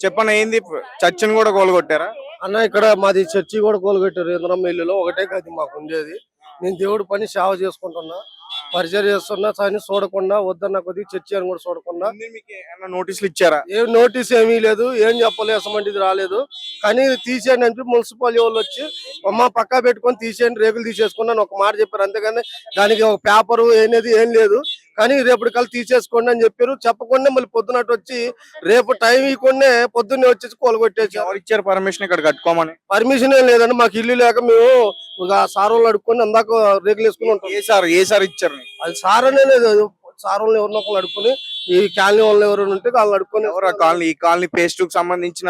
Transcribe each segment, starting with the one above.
చెప్పన్న ఏంది చర్చిని కూడా కూలగొట్టారా? అన్న ఇక్కడ మాది చర్చి కూడా కూలగొట్టారు. ఇంద్రమ్మ ఇల్లులో ఒకటే గది మాకు ఉండేది. నేను దేవుడి పని సేవ చేసుకుంటున్నా, పరిచయం చేస్తున్నా. కానీ చూడకుండా వద్దన్న కొద్దిగా చర్చి అని కూడా చూడకుండా మీకు ఏమన్నా నోటీసులు ఇచ్చారా? ఏం నోటీస్ ఏమీ లేదు, ఏం చెప్పలేదు, అసమంటిది రాలేదు. కానీ తీసేయండి అంటే మున్సిపల్ వాళ్ళు వచ్చి అమ్మ పక్కా పెట్టుకొని తీసేయండి, రేకులు తీసేసుకున్నాను ఒక మాట చెప్పారు. అంతేగాని దానికి ఒక పేపరు అనేది ఏం లేదు. కానీ రేపటి కల్లా తీసేసుకోండి అని చెప్పారు. చెప్పకుండా మళ్ళీ పొద్దునట్టు వచ్చి రేపు టైం ఇవ్వకుండా పొద్దున్నే వచ్చేసి కూలగొట్టేసి. ఎవరు ఇచ్చారు పర్మిషన్ ఇక్కడ కట్టుకోమని? పర్మిషన్ ఏం లేదండి, మాకు ఇల్లు లేక మేము సార్ వాళ్ళు అడుక్కొని అందాక రేకులు వేసుకుని ఉంటాం. ఏ సార్ ఇచ్చారు? అది సార్ అనే లేదు, సార్ వాళ్ళు ఎవరినో ఒకళ్ళు అడుక్కొని, ఈ కాలనీ వాళ్ళు ఎవరైనా ఉంటే వాళ్ళు అడుక్కొని. ఈ కాలనీ పేస్ట్ కు సంబంధించిన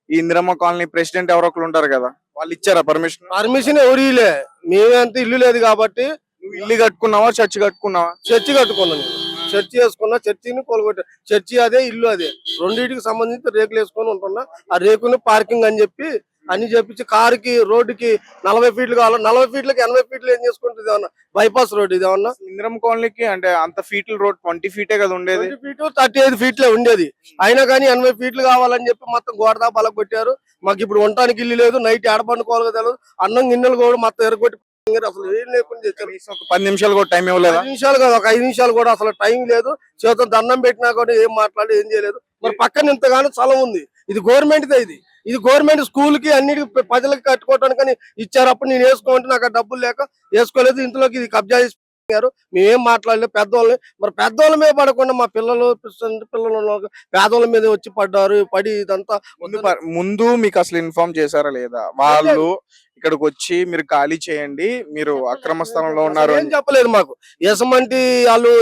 ఈ ఇందిరమ్మ కాలనీ ప్రెసిడెంట్ ఎవరో ఒకరు ఉంటారు కదా, వాళ్ళు ఇచ్చారా పర్మిషన్? పర్మిషన్ ఎవరు ఇలే, మేమంతా ఇల్లు లేదు కాబట్టి. నువ్వు ఇల్లు కట్టుకున్నావా చర్చి కట్టుకున్నావా? చర్చి కట్టుకున్నాను, చర్చి వేసుకున్నా, చర్చిని కూలగొట్టా. చర్చి అదే ఇల్లు అదే, రెండింటికి సంబంధించి రేకులు వేసుకొని ఉంటున్నా. ఆ రేకుని పార్కింగ్ అని చెప్పి అన్ని చెప్పించి కారుకి రోడ్డుకి 40 ఫీట్లు కావాలి, 40 ఫీట్లకి 80 ఫీట్లు ఏం చేసుకుంటుంది ఏమన్నా బైపాస్ రోడ్ ఇది ఏమన్నా? ఇందిరమ్మ కాలనీకి అంటే అంత ఫీట్ల రోడ్ 20 ఫీటే కదా ఉండేది. 20 ఫీట్ 35 ఫీట్లే ఉండేది. అయినా కానీ 80 ఫీట్లు కావాలని చెప్పి మొత్తం గోడదా బల కొట్టారు. మాకు ఇప్పుడు ఉండటానికి ఇల్లు లేదు, నైట్ ఎడపండుకోవాలి తెలియదు, అన్నం గిన్నెలు కూడా మొత్తం ఎరగొట్టి అసలు ఏం లేకుండా చేశారు. ఒక 10 నిమిషాలు కూడా టైం ఇవ్వలేదు. 10 నిమిషాలు కాదు, ఒక 5 నిమిషాలు కూడా అసలు టైం లేదు. చేతులు దండం పెట్టినా కూడా ఏం మాట్లాడి ఏం చేయలేదు. మరి పక్కన ఇంతగానో స్థలం ఉంది, ఇది గవర్నమెంట్ ఇది గవర్నమెంట్ స్కూల్ కి అన్నిటికి ప్రజలకు కట్టుకోవటానికి ఇచ్చారు. అప్పుడు నేను వేసుకోమంటే నాకు ఆ డబ్బులు లేక వేసుకోలేదు. ఇంట్లోకి ఇది కబ్జా చేసి మేమేం మాట్లాడలేదు. పెద్దవాళ్ళని మరి పెద్దవాళ్ళ మీద పడకుండా మా పిల్లలు పేదవాళ్ళ మీద వచ్చి పడి ఇదంతా. ముందు మీకు అసలు ఇన్ఫార్మ్ చేశారా లేదా? వాళ్ళు ఇక్కడికి వచ్చి మీరు ఖాళీ చేయండి, మీరు అక్రమ స్థలంలో ఉన్నారు ఏం చెప్పలేదు మాకు. ఎసమంటి వాళ్ళు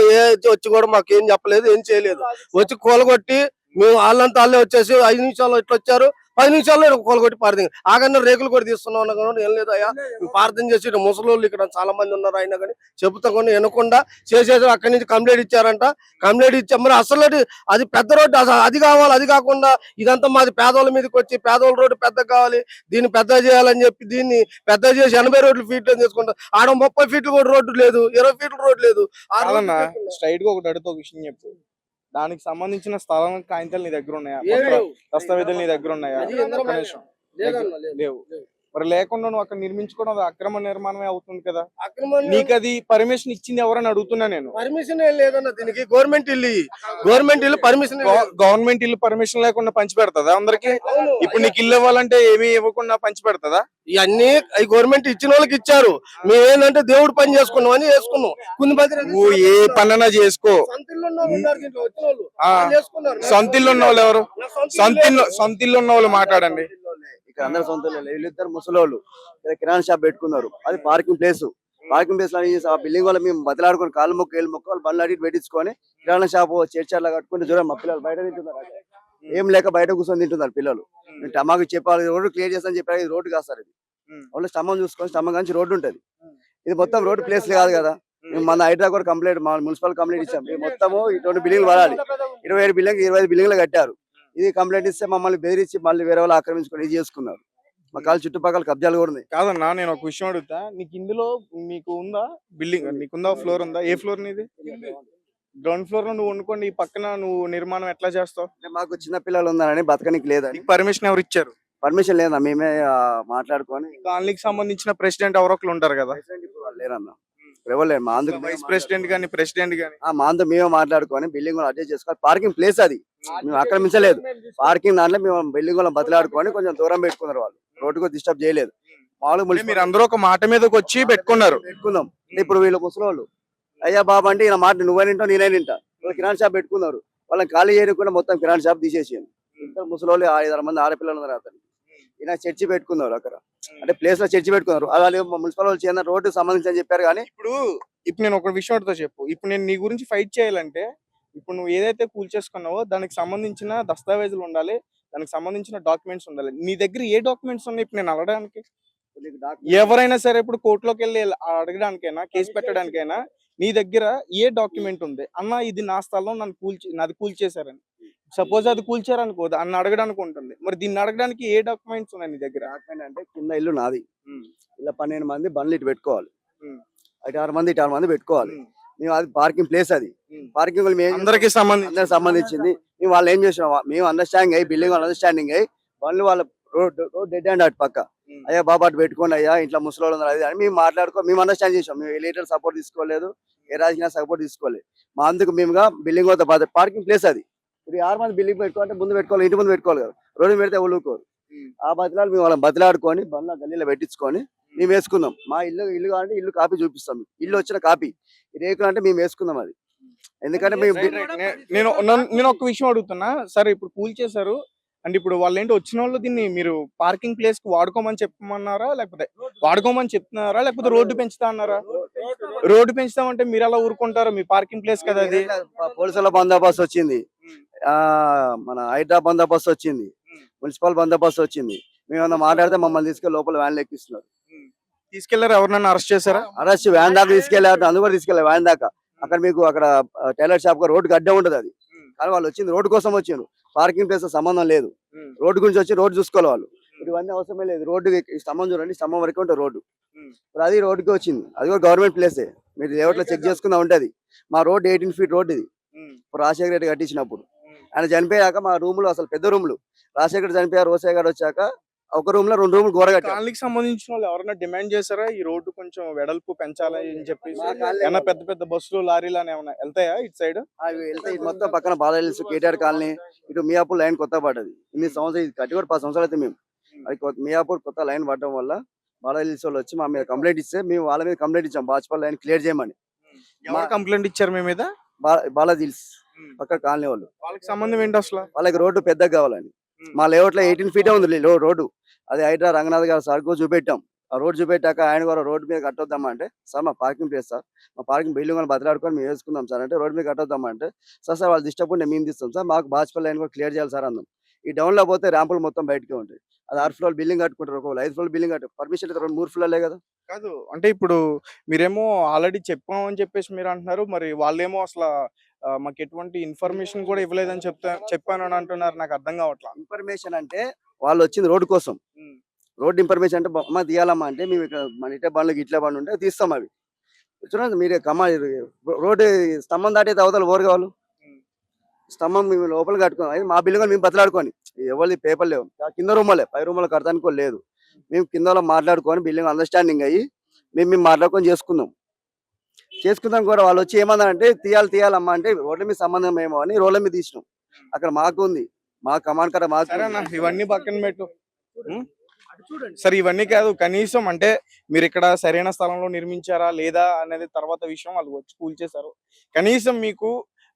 వచ్చి కూడా మాకు ఏం చెప్పలేదు, ఏం చేయలేదు. వచ్చి కూలగొట్టి మేము వాళ్ళంతా వాళ్ళే వచ్చేసి 5 నిమిషాల్లో ఇట్లా వచ్చారు, 10 నిమిషాల్లో కూలగొట్టి పార్థం ఆగన్నా రేకులు కూడా తీస్తున్నాం కానీ ఏం లేదు. అయ్యా ప్రార్థన చేసి ముసలోళ్ళు ఇక్కడ చాలా మంది ఉన్నారు, అయినా కానీ చెబుతా కొన్ని వినకుండా చేసేసి అక్కడి నుంచి కంప్లైంట్ ఇచ్చారంట. కంప్లైంట్ ఇచ్చాం, మరి అసలు అది పెద్ద రోడ్డు, అది కావాలి. అది కాకుండా ఇదంతా మాది పేదోళ్ళ మీదకి వచ్చి పేదోళ్ళ రోడ్డు పెద్ద కావాలి, దీన్ని పెద్ద చేయాలని చెప్పి దీన్ని పెద్ద చేసి 80 రోడ్లు ఫీట్లు తీసుకుంటాం. ఆడ 30 ఫీట్లు కూడా రోడ్డు లేదు, 20 ఫీట్ల రోడ్డు లేదు. స్ట్రైట్ గా ఒకటి అడుగుతా విషయం చెప్పు, దానికి సంబంధించిన స్థలం కాగితాలు నీ దగ్గర ఉన్నాయా? దస్తావేజులు నీ దగ్గర ఉన్నాయా? లేవు. మరి లేకుండా నువ్వు అక్కడ నిర్మించుకోవడం అక్రమ నిర్మాణమే అవుతుంది కదా. నీకు అది పర్మిషన్ ఇచ్చింది ఎవరని అడుగుతున్నా నేను. పర్మిషన్ ఏం లేదన్న, దీనికి గవర్నమెంట్ ఇల్లు పర్మిషన్. గవర్నమెంట్ ఇల్లు పర్మిషన్ లేకుండా పంచి పెడతదా అందరికి? ఇప్పుడు నీకు ఇల్లు ఇవ్వాలంటే ఏమీ ఇవ్వకుండా పంచి పెడతదా? ఇవన్నీ గవర్నమెంట్ ఇచ్చిన వాళ్ళకి ఇచ్చారు. మేము ఏంటంటే దేవుడు పని చేసుకున్నాం అని వేసుకున్నాం. నువ్వు ఏ పనైనా చేసుకో. సొంత ఇల్లు ఉన్న వాళ్ళు ఎవరు? సొంత ఇల్లు ఉన్న వాళ్ళు మాట్లాడండి. ఇక్కడ అందరు సొంత వీళ్ళిద్దరు ముసలోళ్ళు కిరాణా షాప్ పెట్టుకున్నారు. అది పార్కింగ్ ప్లేస్ లో ఆ బిల్డింగ్ వల్ల మేము బతిలాడుకుని కాళ్ళు మొక్క ఏళ్ళు మొక్క వాళ్ళు బండ్లు అడిగి పెట్టించుకొని కిరాణా షాప్ చర్చర్లా కట్టుకుని దూరం మా పిల్లలు బయట తింటున్నారు. ఏం లేక బయట కూర్చొని తింటున్నారు పిల్లలు. టమాకు చెప్పాలి, రోడ్డు క్లియర్ చేస్తాను చెప్పారు. ఇది రోడ్డు కాస్తారు, ఇది వాళ్ళు స్తంభం చూసుకొని స్తంభం నుంచి రోడ్డు ఉంటది. ఇది మొత్తం రోడ్డు ప్లేస్ కాదు కదా. మేము మన హైదరాబాద్ కూడా కంప్లైంట్ మున్సిపల్ కంప్లైంట్ ఇచ్చాం. మొత్తము 20 బిల్డింగ్లు పడాలి, 27 బిల్డింగ్ 25 బిల్డింగ్లు కట్టారు. ఇది కంప్లైంట్ ఇస్తే మమ్మల్ని బెదిరించి మళ్ళీ వేరే వాళ్ళు ఆక్రమించుకొని ఇది చేసుకున్నారు. మా కాళ్ళు చుట్టుపక్కల కబ్జాలు కూడా ఉన్నాయి. కాదన్నా, నేను ఒక విషయం అడుగుతా, నీకు ఇందులో మీకు ఉందా బిల్డింగ్? నీకుందా ఫ్లోర్ ఉందా? ఏ ఫ్లోర్ నీది? గ్రౌండ్ ఫ్లోర్ లో నువ్వు వండుకోండి, ఈ పక్కన నువ్వు నిర్మాణం ఎట్లా చేస్తావు? మాకు చిన్న పిల్లలు ఉన్నారని బతకనికి లేదని. పర్మిషన్ ఎవరు ఇచ్చారు? పర్మిషన్ లేదా, మేమే మాట్లాడుకొని. కాలనీకి సంబంధించిన ప్రెసిడెంట్ ఎవరో ఒకరు ఉంటారు కదా. లేరన్నా, ఎవరు మా అందరికి వైస్ ప్రెసిడెంట్ గానీ ప్రెసిడెంట్ గానీ మా అందరూ మేమే మాట్లాడుకొని బిల్డింగ్ అడ్జస్ట్ చేసుకోవాలి. పార్కింగ్ ప్లేస్ అది మేము ఆక్రమించలేదు. పార్కింగ్ దాంట్లో మేము బిల్డింగ్ బతలాడుకొని కొంచెం దూరం పెట్టుకున్నారు. వాళ్ళు రోడ్డుకు డిస్టర్బ్ చేయలేదు. మామూలుగా మీరు అందరూ ఒక మాట మీదకి వచ్చి పెట్టుకుందాం. ఇప్పుడు వీళ్ళు ముసలోళ్ళు అయ్యా బాబా అంటే ఈయన మాట నువ్వే నింటా నేనే నింటా. వాళ్ళు కిరాణా షాప్ పెట్టుకున్నారు. వాళ్ళని ఖాళీ చేయకుండా మొత్తం కిరాణా షాప్ తీసేసాను. ఇద్దరు ముసలోళ్ళు 5-6 మంది ఆడపిల్లలు ఉన్నారు. అతను ఈయన చర్చి పెట్టుకున్నారు అక్కడ, అంటే ప్లేస్ లో చర్చి పెట్టుకున్నారు. అలాగే మున్సిపల్ వాళ్ళు చేయన రోడ్డు సంబంధించి అని చెప్పారు. కానీ ఇప్పుడు నేను ఒక విషయం అడుగుతా చెప్పు. ఇప్పుడు నేను నీ గురించి ఫైట్ చేయాలంటే ఇప్పుడు నువ్వు ఏదైతే కూల్చేసుకున్నావో దానికి సంబంధించిన దస్తావేజులు ఉండాలి, దానికి సంబంధించిన డాక్యుమెంట్స్ ఉండాలి. నీ దగ్గర ఏ డాక్యుమెంట్స్ ఉన్నాయి ఇప్పుడు నేను అడగడానికి? ఎవరైనా సరే ఇప్పుడు కోర్టులోకి వెళ్ళి అడగడానికైనా కేసు పెట్టడానికైనా నీ దగ్గర ఏ డాక్యుమెంట్ ఉంది? అన్న ఇది నా స్థలం, నాది కూల్చేశారని. సపోజ్ అది కూల్చారనుకో, అన్న అడగడానికి ఉంటుంది. మరి దీన్ని అడగడానికి ఏ డాక్యుమెంట్స్ ఉన్నాయి నీ దగ్గర? డాక్యుమెంట్ అంటే కింద ఇల్లు నాది, ఇలా 12 మంది బండ్లు ఇటు పెట్టుకోవాలి, అటు 6 మంది ఇటు 6 మంది పెట్టుకోవాలి. మేము అది పార్కింగ్ ప్లేస్, అది పార్కింగ్ అందరికి సంబంధించి అందరికి సంబంధించింది. మేము వాళ్ళు ఏం చేసినాం, మేము అండర్స్టాండింగ్ అయ్యి బిల్డింగ్ అండర్స్టాండింగ్ అయ్యి వాళ్ళు వాళ్ళ రోడ్ డెడ్ అండ్ అటు పక్క అయ్యా బాబా అటు పెట్టుకోండి అయ్యా ఇంట్లో ముసలి ఉన్నారు అది అని మేము మేము అండర్స్టాండ్ చేసాం. మేము ఎలిటర్ సపోర్ట్ తీసుకోలేదు, ఏ రాజకీయ సపోర్ట్ తీసుకోలేదు. మా అందుకు మేముగా బిల్డింగ్ వద్ద పార్కింగ్ ప్లేస్ అది. ఇప్పుడు 6 మంది బిల్డింగ్ పెట్టుకోవాలంటే ముందు పెట్టుకోవాలి, ఇంటి ముందు పెట్టుకోవాలి కదా, రోడ్డు పెడితే ఊరుకోరు. ఆ బతిలాలు మేము వాళ్ళని బతిలాడుకొని బండ్ల గల్లీలో పెట్టించుకొని మేము వేసుకుందాం. మా ఇల్లు కావాలంటే ఇల్లు కాపీ చూపిస్తాం, ఇల్లు వచ్చిన కాపీ. రేకులు అంటే మేము వేసుకుందాం అది. ఎందుకంటే మేము నేను ఒక విషయం అడుగుతున్నా, సరే ఇప్పుడు కూల్ చేశారు అంటే ఇప్పుడు వాళ్ళు ఏంటి వచ్చిన వాళ్ళు దీన్ని మీరు పార్కింగ్ ప్లేస్ కి వాడుకోమని చెప్పమన్నారా, లేకపోతే వాడుకోమని చెప్తున్నారా, లేకపోతే రోడ్డు పెంచుతా అన్నారా? రోడ్డు పెంచుతామంటే మీరు ఎలా ఊరుకుంటారు? మీ పార్కింగ్ ప్లేస్ కదా అది. పోలీసుల బందోబస్తు వచ్చింది, మన హైడ్రా బందోబస్తు వచ్చింది, మున్సిపల్ బందోబస్తు వచ్చింది. మేమన్నా మాట్లాడితే మమ్మల్ని తీసుకెళ్ళి లోపల వ్యాన్లు ఎక్కిస్తున్నారు. తీసుకెళ్లారు? ఎవరినన్నా అరెస్ట్ చేశారా? అరెస్ట్ వ్యాన్ దాకా తీసుకెళ్లారు, అందుకు కూడా తీసుకెళ్ళారు వ్యాన్ దాకా. అక్కడ మీకు అక్కడ టైలర్ షాప్ రోడ్డు అడ్డే ఉంటది అది, కానీ వాళ్ళు వచ్చింది రోడ్డు కోసం వచ్చారు, పార్కింగ్ ప్లేస్ సంబంధం లేదు. రోడ్డు గురించి వచ్చి రోడ్డు చూసుకోవాలి వాళ్ళు. ఇవన్నీ అవసరమే లేదు. రోడ్డు స్తంభం చూడండి, స్తంభం వరకు ఉంటుంది రోడ్డు. ఇప్పుడు అది రోడ్డుకి వచ్చింది, అది కూడా గవర్నమెంట్ ప్లేసే. మీరు లేఅవుట్లో చెక్ చేసుకుందా ఉంటది. మా రోడ్డు 18 feet రోడ్డు ఇది. ఇప్పుడు రాజశేఖర రెడ్డి కట్టించినప్పుడు ఆయన చనిపోయాక మా రూములు అసలు పెద్ద రూములు, రాజశేఖర్ చనిపోయారు, రోసయ్య గారు వచ్చాక ఒక రూమ్ లో 2 రూములు గోడ కట్టారు. కాలనీకి సంబంధించిన వాళ్ళు ఎవరైనా డిమాండ్ చేశారా ఈ రోడ్డు కొంచెం వెడల్పు పెంచాలని అని చెప్పేసి? ఏమన్నా పెద్ద పెద్ద బస్సులు లారీలు అని ఏమన్నా వెళ్తాయా ఇటు సైడ్? అవి వెళ్తే ఇటు మొత్తం పక్కన బాలహిల్స్, కేటీఆర్ కాలనీ, ఇటు మియాపూర్ లైన్ కొత్త పడ్డది. ఇన్ని సంవత్సరాలు ఇది కట్టి కూడా 10 సంవత్సరాలు అయితే మేము అది మియాపూర్ కొత్త లైన్ పడడం వల్ల బాలహిల్స్ వాళ్ళు వచ్చి మా మీద కంప్లైంట్ ఇస్తే మేము వాళ్ళ మీద కంప్లైంట్ ఇచ్చాం, బాజ్పాల్ లైన్ క్లియర్ చేయమని. కంప్లైంట్ ఇచ్చారు మీ మీద? బాలాజీ హిల్స్ పక్క కాలనీ వాళ్ళు. వాళ్ళకి సంబంధం ఏంటి అసలు? వాళ్ళకి రోడ్డు పెద్దగా కావాలని. మా లేఅవుట్ లో 18 feet ఉంది రోడ్డు. అది హైడ్రా రంగనాథ్ గారు సార్కు చూపెట్టాం. ఆ రోడ్డు చూపెట్టాక ఆయన కూడా రోడ్డు మీద కట్టొద్దామా అంటే, సార్ మా పార్కింగ్ ప్లేస్ సార్, మా పార్కింగ్ బిల్డింగ్ వాళ్ళు బదిలాడుకొని మేము వేసుకుందాం సార్ అంటే, రోడ్డు మీద కట్టొద్దామా అంటే, సార్ వాళ్ళు డిస్టర్బ్ ఉంటే మేము తీస్తాం సార్, మాకు బాజ్పల్లి లైన్ కూడా క్లియర్ చేయాలి సార్ అన్నాం. ఈ డౌన్ లో పోతే ర్యాంపులు మొత్తం బయటకే ఉంటాయి. అది 6 floor బిల్డింగ్ కట్టుకుంటారు, ఒక 5 floor బిల్డింగ్ కట్టారు. పర్మిషన్ అయితే 3 floorలే కదా. కాదు అంటే ఇప్పుడు మీరేమో ఆల్రెడీ చెప్పాం అని చెప్పేసి మీరు అంటున్నారు, మరి వాళ్ళేమో అసలు మాకు ఎటువంటి ఇన్ఫర్మేషన్ కూడా ఇవ్వలేదని చెప్పాను అని అంటున్నారు. నాకు అర్థం కావట్లా. ఇన్ఫర్మేషన్ అంటే వాళ్ళు వచ్చింది రోడ్డు కోసం. రోడ్డు ఇన్ఫర్మేషన్ అంటే అమ్మ తీయాలమ్మా అంటే, మేము ఇక్కడ మన ఇట్లా బండ్లు ఇట్లా బండ్లు ఉంటే తీస్తాం. అవి చూడండి మీరే రోడ్డు స్తంభం దాటి అవతల ఓరు కావాలి, స్తంభం మేము లోపల కట్టుకోవాలి. అది మా బిల్డింగ్ మేము బతలాడుకొని, ఎవరి పేపర్ లేవు, కింద రూమ్లే, పై రూమ్లో కడతానికో లేదు. మేము కిందలో మాట్లాడుకొని బిల్డింగ్ అండర్స్టాండింగ్ అయ్యి మేము మాట్లాడుకొని చేసుకుందాం కూడా. వాళ్ళు వచ్చి ఏమన్నారంటే తీయాలమ్మా అంటే, రోడ్ల మీద సంబంధం ఏమో అని రోడ్ల మీద తీసినాం. అక్కడ మాకు ఉంది, మా కమాండ్ కాడ మాకు. ఇవన్నీ పక్కన పెట్టు సరే, ఇవన్నీ కాదు, కనీసం అంటే మీరు ఇక్కడ సరైన స్థలంలో నిర్మించారా లేదా అనేది తర్వాత విషయం. వాళ్ళు వచ్చి కూల్చేశారు, కనీసం మీకు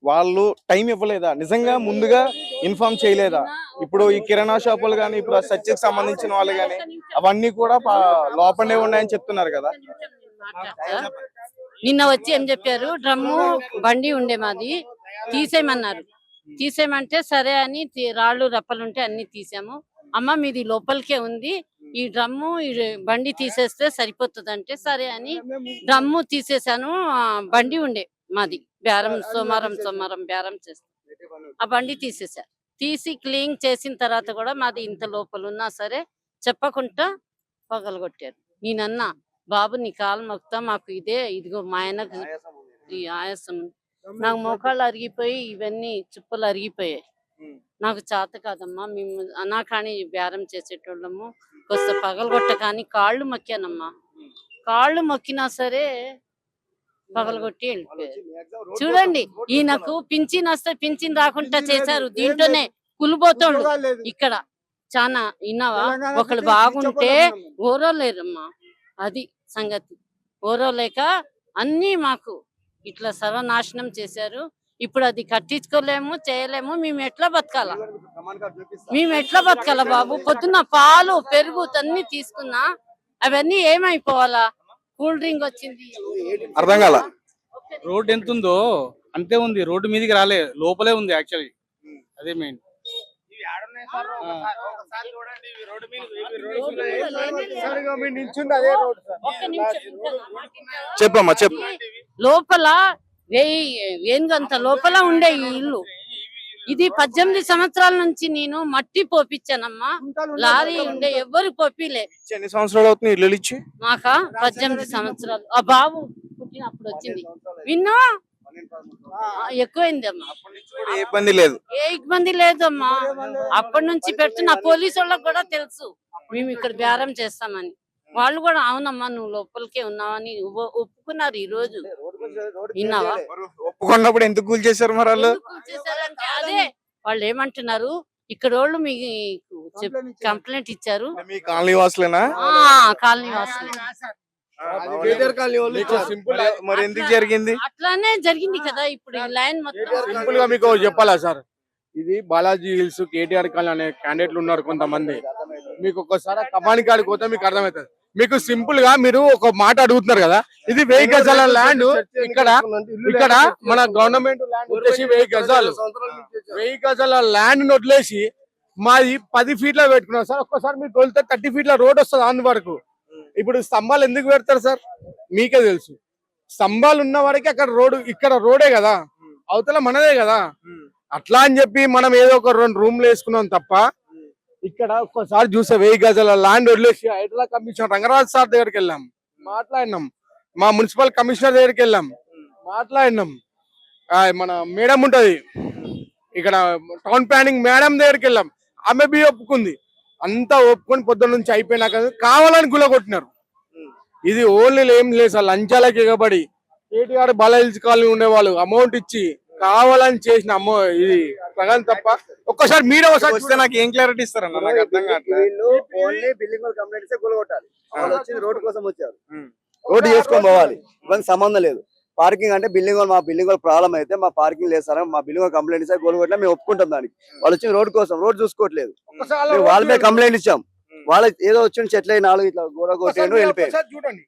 వాళ్ళు టైం ఇవ్వలేదా? నిజంగా ముందుగా ఇన్ఫార్మ్ చేయలేదా? ఇప్పుడు ఈ కిరాణా షాపులు కానీ, ఇప్పుడు సత్యకి సంబంధించిన వాళ్ళు కానీ అవన్నీ కూడా లోపలే ఉన్నాయని చెప్తున్నారు కదా. నిన్న వచ్చి ఏం చెప్పారు, డ్రమ్ము బండి ఉండే మాది తీసేయమన్నారు. తీసేయమంటే సరే అని రాళ్ళు రప్పలుంటే అన్ని తీసాము. అమ్మ మీది లోపలికే ఉంది, ఈ డ్రమ్ము ఈ బండి తీసేస్తే సరిపోతుంది అంటే సరే అని డ్రమ్ము తీసేసాను. బండి ఉండే మాది బేరం, సోమవారం బేరం చేస్తాం, ఆ బండి తీసేసా. తీసి క్లీన్ చేసిన తర్వాత కూడా మాది ఇంత లోపల ఉన్నా సరే చెప్పకుండా పగలగొట్టారు. నేనన్నా బాబు నీ కాలు మొక్తా, మాకు ఇదిగో మా ఆయనకు ఈ ఆయాసం, నాకు మోకాళ్ళు అరిగిపోయి ఇవన్నీ చుప్పలు అరిగిపోయాయి, నాకు చేత కాదమ్మా, మేము అనాకాని బేరం చేసేటోళ్ళము, కొత్త పగలగొట్ట కానీ కాళ్ళు మొక్కానమ్మా. కాళ్ళు మొక్కినా సరే పగలగొట్టి వెళ్ళిపోయారు. చూడండి, ఈయనకు పింఛన్ వస్తే పింఛన్ రాకుండా చేశారు. దీంట్లోనే కులిపోతాడు. ఇక్కడ చాలా విన్నావా, ఒకళ్ళు బాగుంటే ఓరలేరమ్మా, అది సంగతి. ఓరలేక అన్ని మాకు ఇట్లా సర్వనాశనం చేశారు. ఇప్పుడు అది కట్టించుకోలేము, చేయలేము. మేము ఎట్లా బతకాలా బాబు? పొద్దున్న పాలు పెరుగు అన్ని తీసుకున్నా, అవన్నీ ఏమైపోవాలా? కూల్ డ్రింక్ వచ్చింది, అర్థం కాల. రోడ్ ఎంత ఉందో అంతే ఉంది, రోడ్డు మీదకి రాలే, లోపలే ఉంది యాక్చువల్లీ. అదే మెయిన్. చెప్పమ్మా చెప్పు. లోపల వేయంత లోపల ఉండే ఈ ఇల్లు ఇది 18 సంవత్సరాల నుంచి నేను మట్టి పోపించానమ్మా. లారీ ఉండే ఎవ్వరు పోపిలే. ఎన్ని సంవత్సరాలు అవుతుంది ఇల్లు ఇచ్చి? మాకా 18 సంవత్సరాలు. ఆ బాబు పుట్టినప్పుడు వచ్చింది. విన్నా ఎక్కువైంది అమ్మా. అప్పటి నుంచి కూడా ఏ ఇబ్బంది లేదు. ఏ ఇబ్బంది లేదమ్మా. అప్పటి నుంచి పెడుతున్న పోలీసు వాళ్ళకి కూడా తెలుసు మేము ఇక్కడ బేరం చేస్తామని. వాళ్ళు కూడా అవునమ్మా నువ్వు లోపలికే ఉన్నావని ఒప్పుకున్నారు ఈ రోజు. విన్నావా? మరి ఒప్పుకున్నప్పుడు ఎందుకు కూల్ చేశారు మరి వాళ్ళు? ఎందుకు చేశారంటే అదే వాళ్ళు ఏమంటున్నారు, ఇక్కడ వాళ్ళు మీకు కంప్లైంట్ ఇచ్చారు. మీ కాలనీ వాసులేనా? కాలనీ వాసులు. కేటీఆర్ కాలనీ వాళ్ళు మీకు ఇచ్చారు. సింపుల్ మరి ఎందుకు జరిగింది? అట్లానే జరిగింది కదా ఇప్పుడు ఈ లైన్ మొత్తం. సింపుల్ గా మీకు చెప్పాలా సార్, ఇది బాలాజీ హిల్స్ కేటీఆర్ కాలనీ అనే క్యాండిడేట్లు ఉన్నారు కొంతమంది. మీకు ఒక్కసారి కమాని కాడికి పోతే మీకు అర్థమవుతుంది. మీకు సింపుల్ గా మీరు ఒక మాట అడుగుతున్నారు కదా, ఇది 1000 గజాల ల్యాండ్. ఇక్కడ మన గవర్నమెంట్ ల్యాండ్ వచ్చేసి 1000 గజాలు. 1000 గజాల ల్యాండ్ వదిలేసి మాది 10 ఫీట్ లో పెట్టుకున్నాం సార్. ఒక్కసారి మీరు తోలితే 30 ఫీట్ లో రోడ్ వస్తుంది ఆన్ వరకు. ఇప్పుడు స్తంభాలు ఎందుకు పెడతారు సార్? మీకే తెలుసు. స్తంభాలు ఉన్న వరకే అక్కడ రోడ్, ఇక్కడ రోడే కదా, అవతల మనదే కదా. అట్లా అని చెప్పి మనం ఏదో ఒక 2 రూమ్లు వేసుకున్నాం తప్ప, ఇక్కడ ఒక్కసారి చూసే 1000 గజాల ల్యాండ్ వదిలేసి హైదరాబాద్ కమిషనర్ రంగరాజ్ సార్ దగ్గరికి వెళ్ళాం, మాట్లాడినాం. మా మున్సిపల్ కమిషనర్ దగ్గరికి వెళ్ళాం, మాట్లాడినాం. మన మేడం ఉంటది ఇక్కడ టౌన్ ప్లానింగ్ మేడం దగ్గరికి వెళ్ళాం, ఆమె బి ఒప్పుకుంది. అంతా ఒప్పుకొని పొద్దున్న నుంచి అయిపోయినాక కావాలని గులగొట్టినారు. ఇది ఓన్లీ ఏం లేదు సార్, లంచాలకు ఎగబడి కేటీఆర్ బాలాజీ కాలనీ ఉండేవాళ్ళు అమౌంట్ ఇచ్చి కావాలని చేసిన ఇది ప్రగతి తప్ప. ఒక్కసారి మీరే ఒకసారి వస్తే నాకు ఏం క్లారిటీ ఇస్తారన్న? నాకు అర్థం కావట్లేదు. వీళ్ళు ఓన్లీ బిల్డింగ్ కంప్లైంట్స్ కూలగొట్టాలి. వాళ్ళు వచ్చింది రోడ్ కోసం వచ్చారు, రోడ్డు చేసుకొని పోవాలి. ఇవన్నీ సంబంధం లేదు. పార్కింగ్ అంటే బిల్డింగ్ మా బిల్డింగ్ ప్రాబ్లం అయితే మా పార్కింగ్ లేదు సార్, మా బిల్డింగ్ కంప్లైంట్ ఇస్తే గోల్గొట్టినా మేము ఒప్పుకుంటాం దానికి. వాళ్ళు వచ్చింది రోడ్ కోసం, రోడ్ చూసుకోవట్లేదు. వాళ్ళ మీద కంప్లైంట్ ఇచ్చాం. వాళ్ళకి ఏదో వచ్చి చెట్లై 4 ఇట్లా గోడ కొట్టేయండు వెళ్ళిపోయాడు. చూడండి